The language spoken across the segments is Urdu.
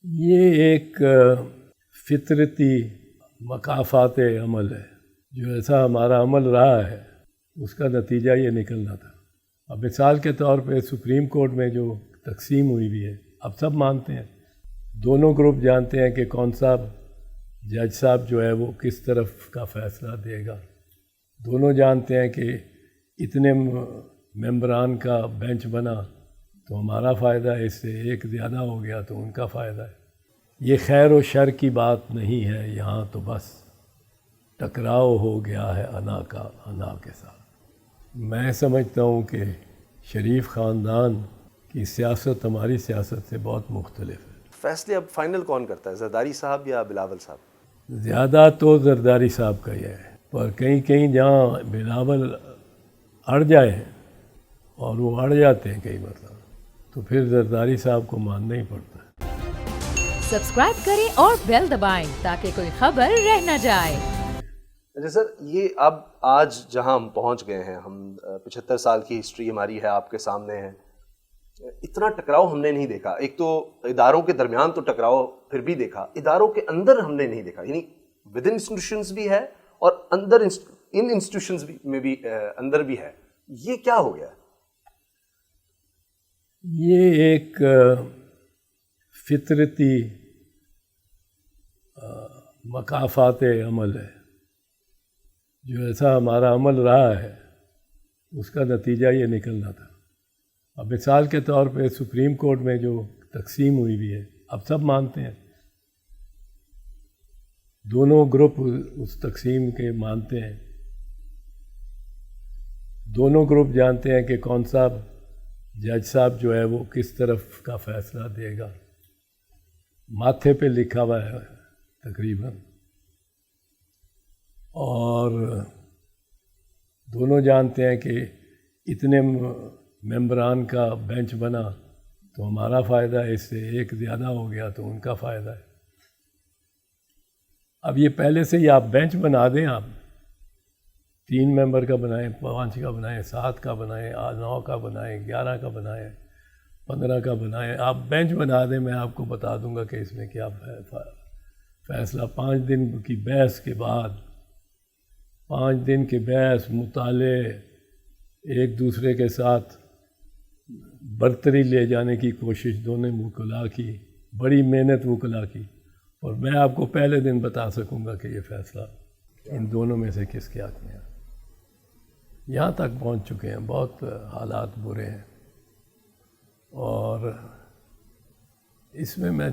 یہ ایک فطرتی مکافات عمل ہے، جو ایسا ہمارا عمل رہا ہے اس کا نتیجہ یہ نکلنا تھا۔ اب مثال کے طور پہ سپریم کورٹ میں جو تقسیم ہوئی بھی ہے، اب سب مانتے ہیں، دونوں گروپ جانتے ہیں کہ کون سا جج صاحب جو ہے وہ کس طرف کا فیصلہ دے گا، دونوں جانتے ہیں کہ اتنے ممبران کا بینچ بنا تو ہمارا فائدہ ہے، اس سے ایک زیادہ ہو گیا تو ان کا فائدہ ہے۔ یہ خیر و شر کی بات نہیں ہے، یہاں تو بس ٹکراؤ ہو گیا ہے انا کا انا کے ساتھ۔ میں سمجھتا ہوں کہ شریف خاندان کی سیاست ہماری سیاست سے بہت مختلف ہے۔ فیصلے اب فائنل کون کرتا ہے، زرداری صاحب یا بلاول صاحب؟ زیادہ تو زرداری صاحب کا یہ ہے، پر کہیں جہاں بلاول اڑ جائے اور وہ اڑ جاتے ہیں کئی مرتبہ، تو پھر زرداری صاحب کو ماننا ہی پڑتا ہے۔ سبسکرائب کریں اور بیل دبائیں تاکہ کوئی خبر رہ نہ جائے۔ اچھا سر، یہ اب آج جہاں ہم پہنچ گئے ہیں، ہم 75 سال کی ہسٹری ہماری ہے، آپ کے سامنے ہے، اتنا ٹکراؤ ہم نے نہیں دیکھا۔ ایک تو اداروں کے درمیان تو ٹکراؤ پھر بھی دیکھا، اداروں کے اندر ہم نے نہیں دیکھا، یعنی ود ان انسٹیٹیوشنز بھی ہے اور اندر ان انسٹیٹیوشنز میں بھی اندر بھی ہے۔ یہ کیا ہو گیا؟ یہ ایک فطرتی مکافات عمل ہے، جو ایسا ہمارا عمل رہا ہے اس کا نتیجہ یہ نکلنا تھا۔ اب مثال کے طور پہ سپریم کورٹ میں جو تقسیم ہوئی بھی ہے، اب سب مانتے ہیں، دونوں گروپ اس تقسیم کے مانتے ہیں، دونوں گروپ جانتے ہیں کہ کون سا جج صاحب جو ہے وہ کس طرف کا فیصلہ دے گا، ماتھے پہ لکھا ہوا ہے تقریباً، اور دونوں جانتے ہیں کہ اتنے ممبران کا بینچ بنا تو ہمارا فائدہ ہے، اس سے ایک زیادہ ہو گیا تو ان کا فائدہ ہے۔ اب یہ پہلے سے ہی آپ بینچ بنا دیں، آپ 3 ممبر کا بنائیں، 5 کا بنائیں، 7 کا بنائیں، 9 کا بنائیں، 11 کا بنائیں، 15 کا بنائیں، آپ بینچ بنا دیں، میں آپ کو بتا دوں گا کہ اس میں کیا فیصلہ 5 دن کی بحث کے بعد، 5 دن کے بحث مطالعے، ایک دوسرے کے ساتھ برتری لے جانے کی کوشش دونوں وکلاء کی، بڑی محنت وکلاء کی، اور میں آپ کو پہلے دن بتا سکوں گا کہ یہ فیصلہ ان دونوں میں سے کس کے حق میں ہے۔ یہاں تک پہنچ چکے ہیں، بہت حالات برے ہیں، اور اس میں میں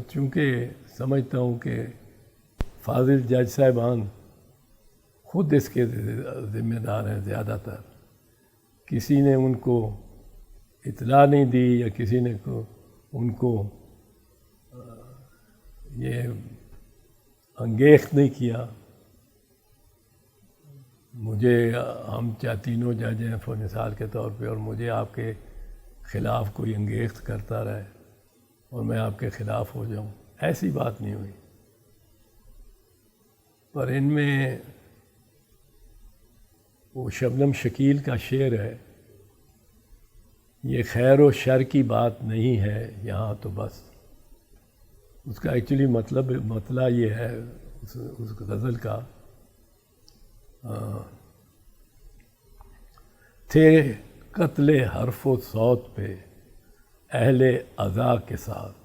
چونکہ سمجھتا ہوں کہ فاضل جج صاحبان خود اس کے ذمہ دار ہیں، زیادہ تر کسی نے ان کو اطلاع نہیں دی یا کسی نے ان کو یہ انگیخت نہیں کیا۔ مجھے ہم تینوں جج ہیں مثال کے طور پہ، اور مجھے آپ کے خلاف کوئی انگیخت کرتا رہے اور میں آپ کے خلاف ہو جاؤں، ایسی بات نہیں ہوئی۔ پر ان میں وہ شبنم شکیل کا شعر ہے، یہ خیر و شر کی بات نہیں ہے، یہاں تو بس، اس کا ایکچولی مطلع یہ ہے اس غزل کا، تھے قتل حرف و صوت پہ اہل عزا کے ساتھ،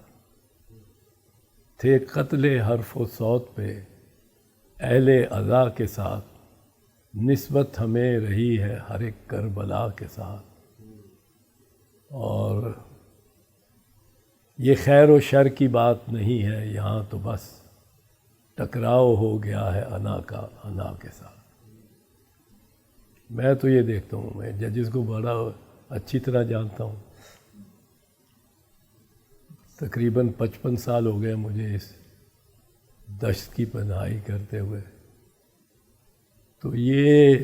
تھے قتل حرف و صوت پہ اہل عزا کے ساتھ، نسبت ہمیں رہی ہے ہر ایک کربلا کے ساتھ۔ اور یہ خیر و شر کی بات نہیں ہے، یہاں تو بس ٹکراؤ ہو گیا ہے انا کا انا کے ساتھ۔ میں تو یہ دیکھتا ہوں، میں ججز کو بڑا اچھی طرح جانتا ہوں، تقریباً 55 سال ہو گئے مجھے اس دشت کی پناہی کرتے ہوئے، تو یہ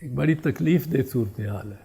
ایک بڑی تکلیف دہ صورتحال ہے۔